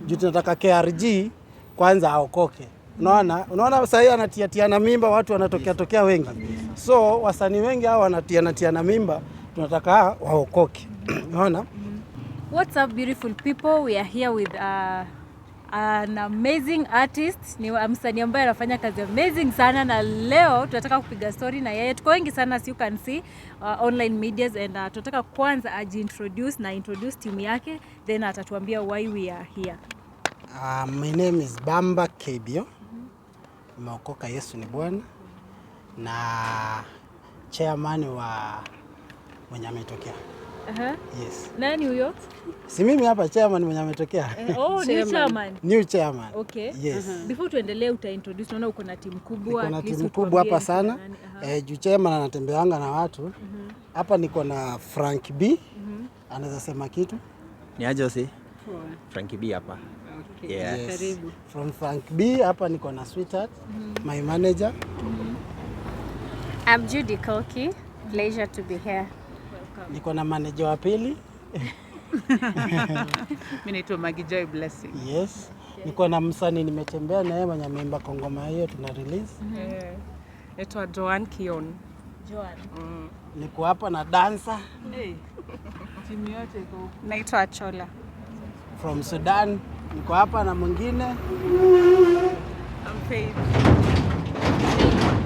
Juu tunataka KRG kwanza aokoke. Unaona sasa hivi anatiana mimba, watu wanatokea wengi. So wasanii wengi hao wanatiana mimba, tunataka waokoke. Unaona? What's up beautiful people? We are here with an amazing artist. Ni msanii ambaye anafanya kazi amazing sana, na leo tunataka kupiga story na yeye. Tuko wengi sana, as you can see, online medias, and tunataka kwanza introduce timu yake, then atatuambia why we are here. My name is Bamba KBO. Nimeokoka, Yesu ni Bwana, na chairman wa mwenye ametokea. Yes. Nani huyo? Si mimi hapa, chairman mwenye ametokea. New chairman. New chairman. Okay. Yes. Before tuendelee, uta-introduce, naona uko na timu kubwa. Niko na timu kubwa hapa sana. Juu chairman anatembeanga na watu. Hapa niko na Frank B. Anaweza sema kitu? Ni aje usi? Frank B hapa. Okay. Yes. Karibu. From Frank B. Hapa niko na Sweetheart, my manager. I'm Judy Koki. Pleasure to be here. Niko na manager wa pili. Mimi naitwa Magijoy Blessing. Yes. Niko na msanii nimetembea na yeye mwenye ameimba ngoma hiyo tuna release. Naitwa Joan Kion. Joan. Niko hapa na dancer. Timu yote iko. Naitwa Chola. From Sudan. Niko hapa na mwingine. I'm Faith.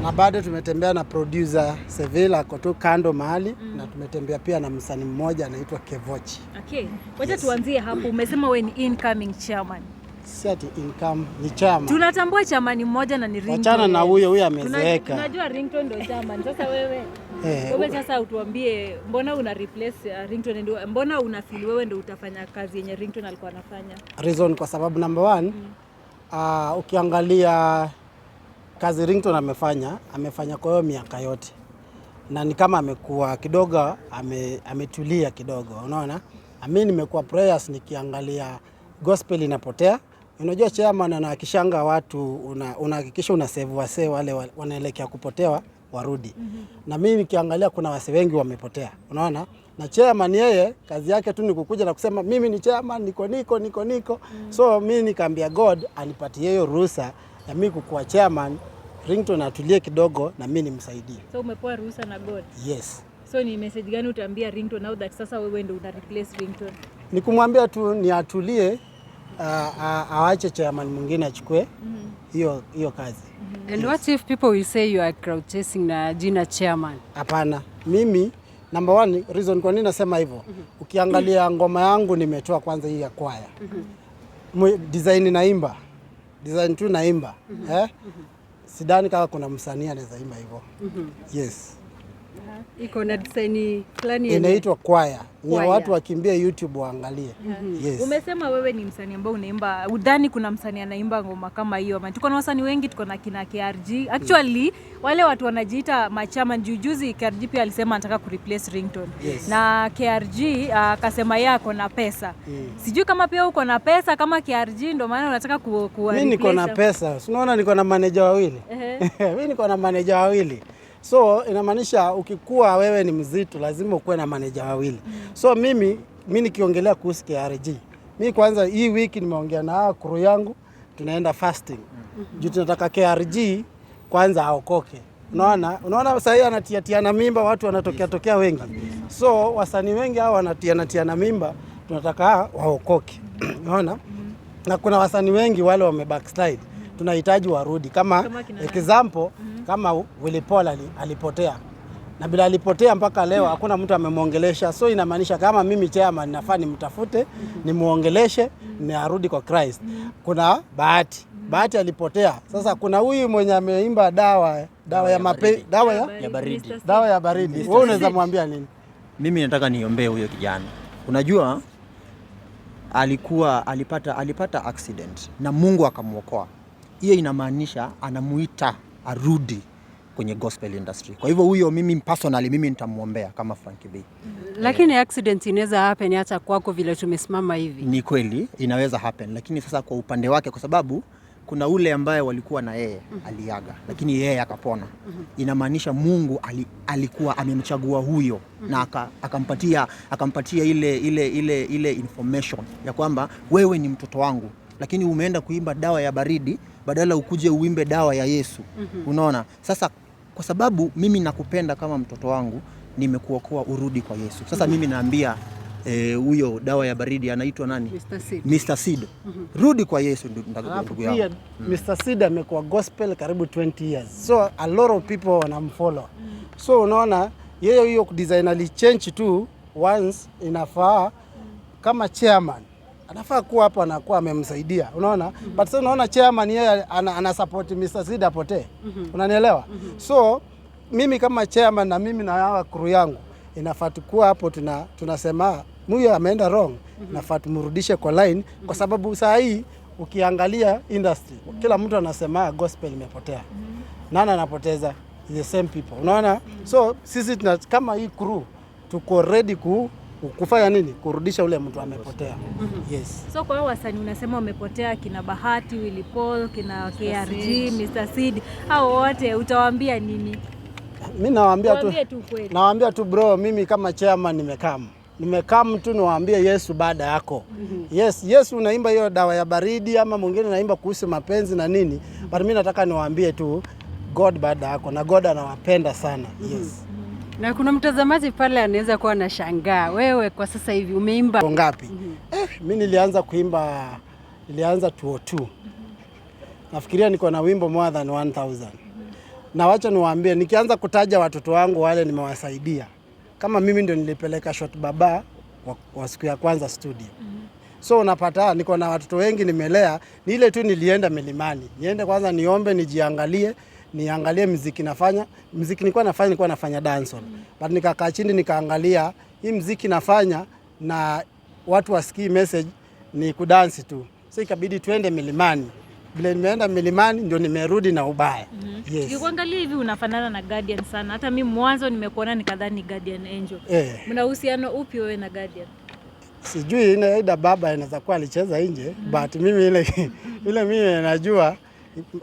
Na bado tumetembea na producer Sevilla ako tu kando mahali, na tumetembea pia na msanii mmoja anaitwa Kevochi. Okay. Wacha tuanzie hapo. Umesema wewe ni incoming chairman. Si ati income, ni chairman. Tunatambua chairman mmoja na ni Ringtone. Wachana na huyo amezeeka. Tunajua Ringtone ndio chairman. Sasa wewe sasa utuambie, mbona una replace Ringtone, ndio mbona unafeel wewe ndio utafanya kazi yenye Ringtone alikuwa anafanya? Reason kwa sababu number one, ukiangalia kazi Ringtone amefanya kwa hiyo miaka yote, na ni kama amekuwa kidogo ametulia kidogo, unaona. Mimi nimekuwa prayers nikiangalia gospel inapotea. Unajua chairman anahakishanga watu, unahakikisha una save wase wale wanaelekea kupotewa warudi. Na mimi nikiangalia kuna wase wengi wamepotea, unaona. Na chairman yeye kazi yake tu ni kukuja na kusema mimi ni chairman, niko. So mimi nikaambia God anipatie hiyo ruhusa ya mimi kukuwa chairman, Ringtone atulie kidogo na mimi nimsaidie. So umepewa ruhusa na God? Yes. So ni message gani utaambia Ringtone now that sasa wewe ndio una replace Ringtone? Ni kumwambia tu ni atulie, aache chairman mwingine achukue hiyo kazi. And what if people will say you are crowd chasing na jina chairman? Hapana. Mimi number one reason kwa nini nasema hivyo. Ukiangalia ngoma yangu nimetoa kwanza hii ya kwaya. Design naimba. Design tu naimba. Sidhani kama kuna msanii anaweza imba hivyo. Yes. Iko na design fulani inaitwa kwaya. Ni watu wakimbia YouTube waangalie. Yes. Umesema wewe ni msanii ambao unaimba. Udhani kuna msanii anaimba ngoma kama hiyo? Tuko na wasanii wengi, tuko na kina KRG. Actually wale watu wanajiita machama. Juzi KRG pia alisema anataka kureplace Ringtone. Yes. Na KRG akasema yeye ako na pesa. Sijui kama pia uko na pesa kama KRG ndio maana unataka kuwa replace. Mimi niko na pesa. Unaona niko na manager wawili. Mimi niko na manager wawili. So inamaanisha ukikuwa wewe ni mzito lazima ukuwe na manager wawili. So mimi nikiongelea kuhusu KRG. Mimi kwanza hii wiki nimeongea na crew yangu, tunaenda fasting. Juu tunataka KRG kwanza aokoke. Unaona sasa hivi anatiana mimba, watu wanatokea wengi. So wasanii wengi hao wanatiana mimba, tunataka waokoke. Unaona? Na kuna wasanii wengi wale backslide. Tunahitaji warudi kama example kama Willy Paul alipotea. Na bila alipotea mpaka leo hakuna mtu amemuongelesha. So inamaanisha kama mimi chairman nafaa nimtafute, nimuongeleshe, ni arudi kwa Christ. Kuna Bahati alipotea. Sasa kuna huyu mwenye ameimba dawa ya baridi. Wewe unaweza mwambia nini? Mimi nataka niombee huyo kijana. Unajua alipata accident na Mungu akamuokoa. Hiyo inamaanisha anamuita arudi kwenye gospel industry. Kwa hivyo huyo mimi personally nitamuombea kama Frank B. Lakini accident inaweza happen hata kwako vile tumesimama hivi. Ni kweli inaweza happen, lakini sasa kwa upande wake, kwa sababu kuna ule ambaye walikuwa na yeye aliaga, lakini yeye akapona. Inamaanisha Mungu alikuwa amemchagua huyo na akampatia ile information ya kwamba wewe ni mtoto wangu, lakini umeenda kuimba dawa ya baridi badala ukuje uimbe dawa ya Yesu. Unaona? Sasa kwa sababu mimi nakupenda kama mtoto wangu, nimekuokoa, urudi kwa Yesu. Sasa mimi naambia huyo dawa ya baridi anaitwa nani? Mr. Seed. Rudi kwa Yesu ndugu yangu. Mr. Seed amekuwa gospel karibu 20 years. So a lot of people wanamfollow. So unaona yeye hiyo design ali-change tu once, inafaa kama chairman. Anafaa kuwa hapo, anakuwa amemsaidia. Unaona? But sasa unaona chairman yeye ana support Mr. Seed apotee. Unanielewa? So mimi kama chairman na mimi na hawa crew yangu inafaa tukua hapo tunasema huyu ameenda wrong, inafaa tumrudishe kwa line, kwa sababu saa hii ukiangalia industry kila mtu anasema gospel imepotea. Nani anapoteza? The same people. Unaona? So sisi kama hii crew tuko ready kufanya nini? Kurudisha ule mtu amepotea. Yes. So kwa wasanii unasema wamepotea, kina Bahati, Willy Paul, kina KRG, Mr. Seed, hao wote utawaambia nini? Mimi nawaambia tu bro, mimi kama chairman nimekam tu niwaambie Yesu baada yako. Yes, Yesu unaimba hiyo dawa ya baridi ama mwingine naimba kuhusu mapenzi na nini, but mimi nataka niwaambie tu God baada yako, na God anawapenda sana. Yes. Na kuna mtazamaji pale anaweza kuwa anashangaa, wewe kwa sasa hivi umeimba ngapi? Mimi nilianza kuimba 202. Nafikiria niko na wimbo more than 1000. Na wacha niwaambie, nikianza kutaja watoto wangu wale nimewasaidia. Kama mimi ndio nilipeleka Shot Baba kwa siku ya kwanza studio. So unapata niko na watoto wengi nimelea, ni ile tu nilienda milimani. Niende kwanza niombe, niangalie muziki nafanya. Muziki nilikuwa nafanya dancehall. But nikakaa chini nikaangalia hii muziki nafanya na watu wasikii message ni kudansi tu. So ikabidi tuende milimani. Bila nimeenda milimani ndio nimerudi na ubaya. Yes. Ukikuangalia hivi unafanana na Guardian sana. Hata mimi mwanzo nimekuona nikadhani Guardian Angel. Mna uhusiano upi wewe na Guardian? Sijui ina baba inaweza kuwa alicheza nje, but mimi ile mimi najua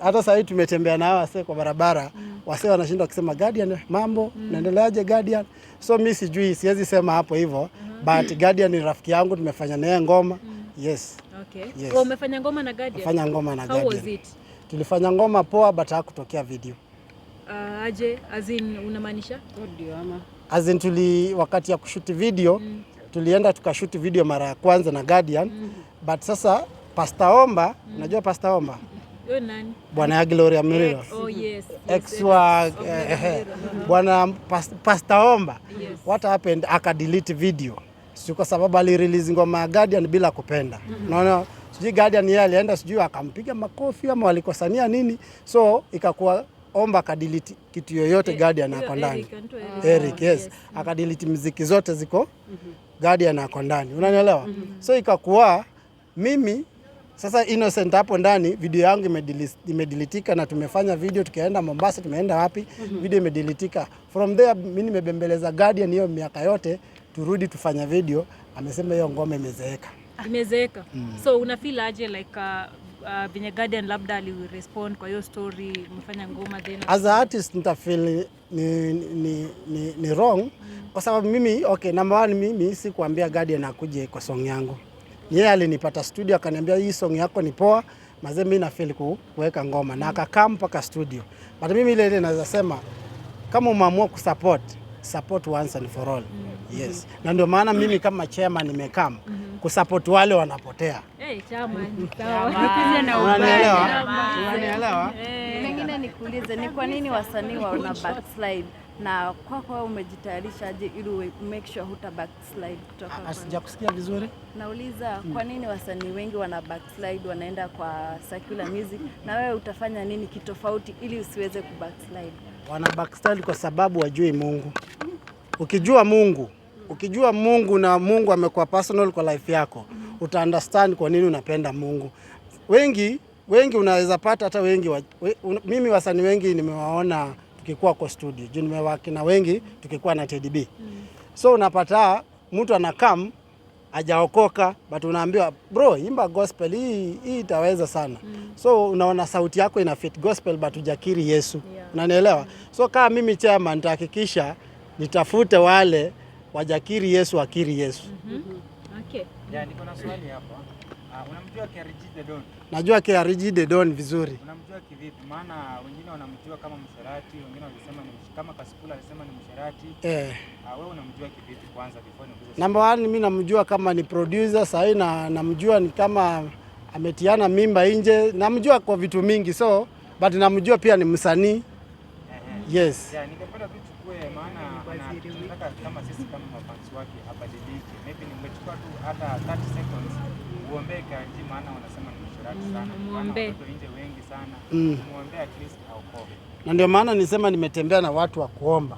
hata sasa hivi tumetembea nao wase kwa barabara, wase wanashinda kusema Guardian mambo, naendeleaje Guardian? So mimi sijui, siwezi sema hapo hivyo, but Guardian ni rafiki yangu, tumefanya naye ngoma. Yes. Okay. Yes. Umefanya ngoma na Guardian? Fanya ngoma na Guardian. How was it? Tulifanya ngoma poa, but hakutokea video. Aje, as in unamaanisha? audio ama? As in wakati ya kushoot video, tulienda tukashoot video mara ya kwanza na Guardian, but sasa Pastor Omba, unajua Pastor Omba? Yo nani? Bwana ya Gloria Murilo. Oh yes. Exwa Bwana Pastor Omba. Yes. What happened? Aka-delete video. Sio kwa sababu ali-release ngoma ya Guardian bila kupenda. Unaona? Sijui Guardian yeye alienda sijui akampiga makofi ama walikosania nini. So ikakuwa Omba aka-delete kitu yoyote Guardian ako ndani. Eric, yes. Aka-delete muziki zote ziko Guardian ako ndani. Unanielewa? So ikakuwa mimi sasa innocent hapo ndani, video yangu imedeletika na tumefanya video tukaenda Mombasa, tumeenda wapi, video imedeletika. From there mimi nimebembeleza Guardian hiyo miaka yote turudi tufanya video, amesema hiyo ngoma imezeeka. So una feel aje like venye Guardian labda ali respond kwa hiyo story umefanya ngoma then? As a artist nita feel ni wrong kwa sababu mimi number one, mimi si kuambia Guardian akuje kwa song yangu. Yeye alinipata studio akaniambia hii song yako ni poa, mazee mimi na feel kuweka ngoma na akakaa mpaka studio. But mimi ile naweza sema kama umeamua support once and for all. Yes. Na ndio maana mimi kama chairman nimekam kusupport wale wanapotea. Chairman. Unanielewa? Pengine nikuulize ni kwa nini wasanii wana backslide, na kwako wewe umejitayarisha aje ili make sure huta backslide kutoka? Sijakusikia vizuri. Nauliza kwa nini wasanii wengi wana backslide, wanaenda kwa secular music, na wewe utafanya nini kitofauti ili usiweze kubackslide? Wana backslide kwa sababu wajui Mungu. Ukijua Mungu na Mungu amekuwa personal kwa life yako, uta understand kwa nini unapenda Mungu. Wengi unaweza pata hata mimi wasanii wengi nimewaona tukikuwa kwa studio. Juu nimewaki na wengi tukikuwa na TDB. So unapata mtu anakam hajaokoka, but unaambiwa bro, imba gospel hii itaweza sana. So unaona sauti yako ina fit gospel but hujakiri Yesu. Unanielewa? So kama mimi chairman nitahakikisha nitafute wale wajakiri Yesu, akiri Yesu. Okay. Ya, niko na swali hapa. Unamjua KRG The Don? Najua KRG The Don vizuri. Unamjua kivipi? Maana wengine wanamjua kama msherati, wengine walisema ni kama Gospwl alisema ni msherati. Wewe unamjua kivipi kwanza before niulize? Number 1 mimi namjua kama ni producer, sasa na namjua ni kama ametiana mimba nje. Namjua kwa vitu mingi, so but namjua pia ni msanii. Yes. Ya, ningependa tu chukue maana anataka kama sisi kama mafans wake abadilike. Maybe nimechukua tu hata 30 seconds uombe KRG, maana wanasema ni msherati sana. Muombe. Watu nje wengi sana. Muombe at least aokoke. Na ndio maana nisema nimetembea na watu wa kuomba.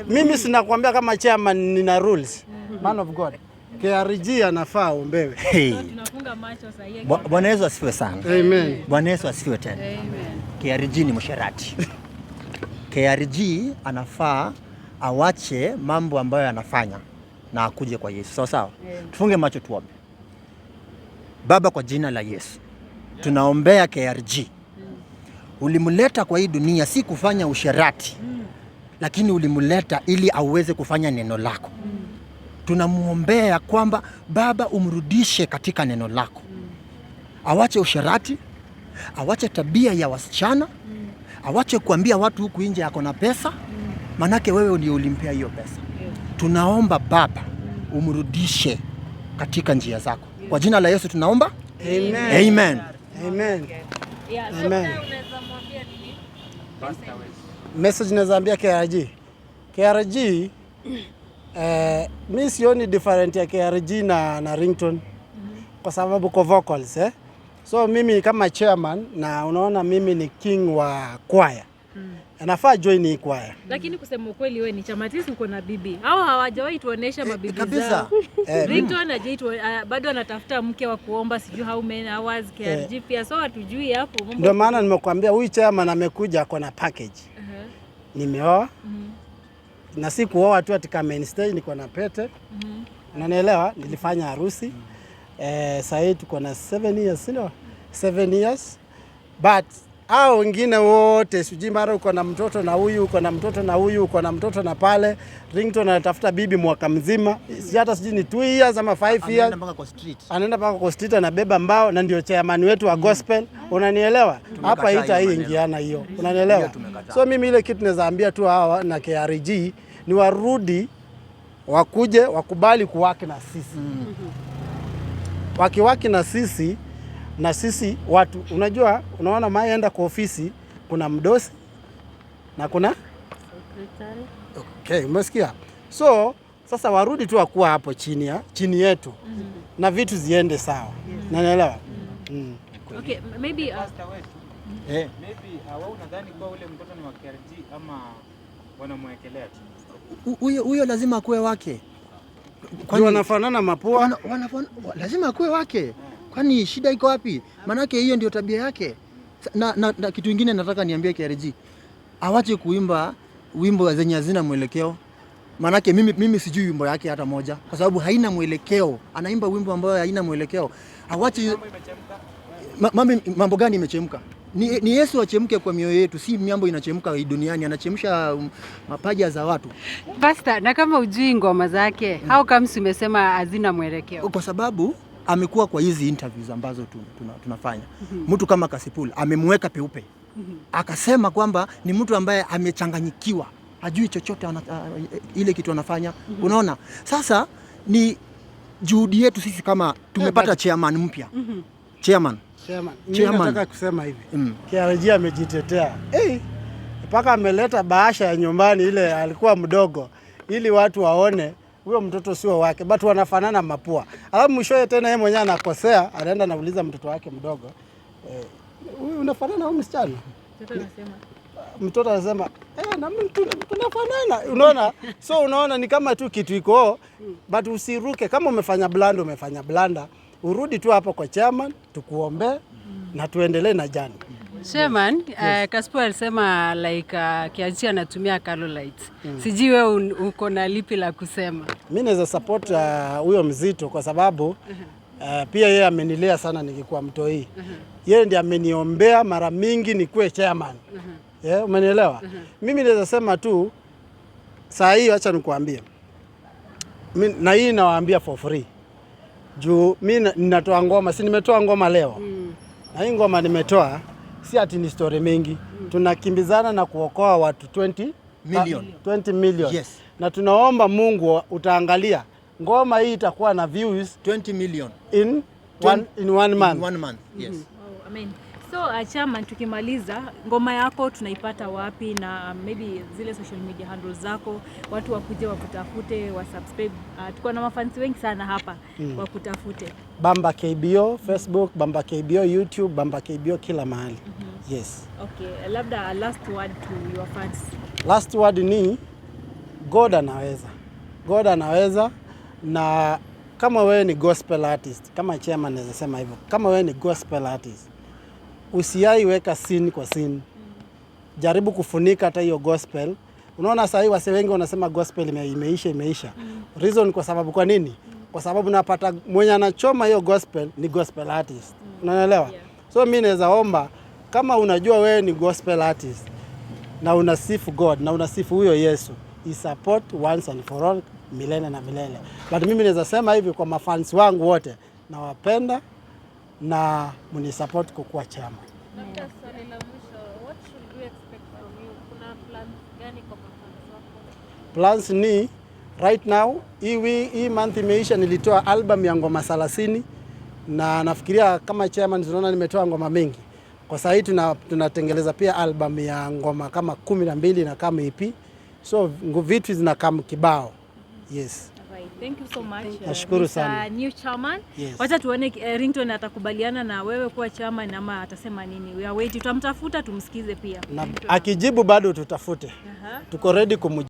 Mimi sinakwambia kama chairman nina rules. Man of God. KRG anafaa ombewe. Tunafunga macho sasa hivi. Bwana Yesu asifiwe sana. Amen. Bwana Yesu asifiwe tena. Amen. KRG ni msherati. KRG anafaa awache mambo ambayo anafanya na akuje kwa Yesu. Sawa sawa? Tufunge macho tuombe. Baba, kwa jina la Yesu, tunaombea KRG. Ulimuleta kwa hii dunia si kufanya usherati, lakini ulimuleta ili aweze kufanya neno lako. Tunamuombea kwamba Baba umrudishe katika neno lako. Awache usherati, awache tabia ya wasichana, awache kuambia watu huku nje yako na pesa, manake wewe ndio ulimpea hiyo pesa. Tunaomba Baba umrudishe katika njia zako. Kwa jina la Yesu tunaomba. Amen. Amen. Amen. Yeah, Amen. Unaweza mwambia nini? Message nazaambia KRG. KRG mimi sioni different ya KRG na Ringtone kwa sababu kwa vocals So mimi kama chairman na unaona mimi ni king wa choir. Anafaa join hii choir. Lakini kusema ukweli wewe ni chamatisi, uko na bibi. Hao hawajawahi tuonesha mabibi kabisa. zao. Ringtone hajaitwa, bado anatafuta mke wa kuomba sijui how many hours. KRG pia so hatujui hapo. Ndio maana nimekuambia huyu chairman amekuja kwa na package. Nimeoa. Na si kuoa tu atika main stage, niko na pete. Unanielewa? Nilifanya harusi. Sasa tuko na 7 years, sio? 7 years. But hao wengine wote sijui mara uko na mtoto na huyu, uko na mtoto na huyu, uko na mtoto na pale. Ringtone anatafuta bibi mwaka mzima. Si hata sijui ni 2 years ama 5 years. Anaenda mpaka kwa street. Anaenda mpaka kwa street, anabeba mbao, na ndio chairman wetu wa gospel. Unanielewa? Hapa haitaingiana hiyo. Unanielewa? So mimi ile kitu nazaambia tu hawa na KRG ni warudi, wakuje, wakubali kuwaki na sisi. Wakiwaki na sisi watu, unajua, unaona maenda kwa ofisi kuna mdosi na kuna Secretary. Okay, umesikia? So sasa warudi tu wakuwa hapo chini yetu na vitu ziende sawa. Naelewa? Okay, maybe maybe wao unadhani kwa ule mtoto ni wa KRG ama wanamwekelea tu? Huyo lazima akuwe wake. Kwani wanafanana mapua? Lazima akuwe wake. Kwani shida iko wapi? Manake hiyo ndio tabia yake. Na kitu kingine nataka niambie KRG. Awache kuimba wimbo zenye hazina mwelekeo. Manake mimi sijui wimbo yake hata moja kwa sababu haina mwelekeo. Anaimba wimbo ambao haina mwelekeo. Awache mambo gani imechemka? Ni Yesu achemke kwa mioyo yetu, si mambo inachemka duniani, anachemsha mapaja za watu. Pastor, na kama ujui ngoma zake, how comes umesema hazina mwelekeo? Kwa sababu amekuwa kwa hizi interviews ambazo tunafanya. Mtu kama Gospwl amemweka peupe. Akasema kwamba ni mtu ambaye amechanganyikiwa, hajui chochote ile kitu anafanya. Unaona? Sasa ni juhudi yetu sisi kama tumepata chairman mpya. Chairman. Mimi nataka kusema hivi. KRG amejitetea. Mpaka ameleta bahasha ya nyumbani ile alikuwa mdogo ili watu waone huyo mtoto sio wake, but wanafanana mapua. Alafu mwishowe tena yeye mwenyewe anakosea, anaenda anauliza mtoto wake mdogo, huyu unafanana huyu msichana? Mtoto anasema na mimi tunafanana. Unaona? So unaona ni kama tu kitu iko, but usiruke. Kama umefanya blanda, urudi tu hapo kwa chairman, tukuombe na tuendelee na jana. Chairman, Gospwl alisema like Kiachi anatumia Carolites. Sijui wewe uko na lipi la kusema? Mimi naweza support huyo mzito kwa sababu pia yeye amenilea sana nikikuwa mtoi. Yeye ndiye ameniombea mara mingi nikuwe chairman. Umenielewa? Mimi naweza sema tu saa hii acha nikuambie. Na hii nawaambia for free. Juu mimi ninatoa ngoma, si nimetoa ngoma leo. Na hii ngoma nimetoa si ati ni story mingi. Tunakimbizana na kuokoa watu 20 million. Yes. Na tunaomba Mungu utaangalia ngoma hii itakuwa na views 20 million in one month. In 1 month. Yes. Oh, amen. So Chairman, tukimaliza ngoma yako tunaipata wapi, na maybe zile social media handles zako, watu wakuje wakutafute, wasubscribe. Tuko na mafansi wengi sana hapa wakutafute. Bamba KBO Facebook, Bamba KBO YouTube, Bamba KBO kila mahali. Yes. Okay, labda a last word to your fans. Last word ni God anaweza. God anaweza, na kama wewe ni gospel artist, kama chairman naweza sema hivyo. Kama wewe ni gospel artist, usiai weka sin kwa sin. Jaribu kufunika hata hiyo gospel. Unaona sasa hivi wase wengi wanasema gospel imeisha. Reason kwa sababu kwa nini? Kwa sababu napata mwenye anachoma hiyo gospel ni gospel artist. Unaelewa? So mimi naweza omba kama unajua wewe ni gospel artist na unasifu God na unasifu huyo Yesu, support once and for all, milele na milele. But mimi naweza sema hivi kwa mafans wangu wote, nawapenda na mnisupport kukuwa chama. Labda swali la mwisho, what should we expect from you? Kuna plans gani kwa mafans wako? Plans ni right now, hii month imeisha, nilitoa album ya ngoma 30 na nafikiria kama chairman tunaona nimetoa ngoma mingi. Kwa sasa hii tunatengeleza pia album ya ngoma kama 12 na kama EP. So vitu zinakam kibao. Yes. Thank you so much. Nashukuru sana. New chairman. Yes. Wacha tuone Ringtone atakubaliana na wewe kuwa chairman ama atasema nini. We are waiting. Tutamtafuta tumsikize pia. Na akijibu bado tutafute. Tuko ready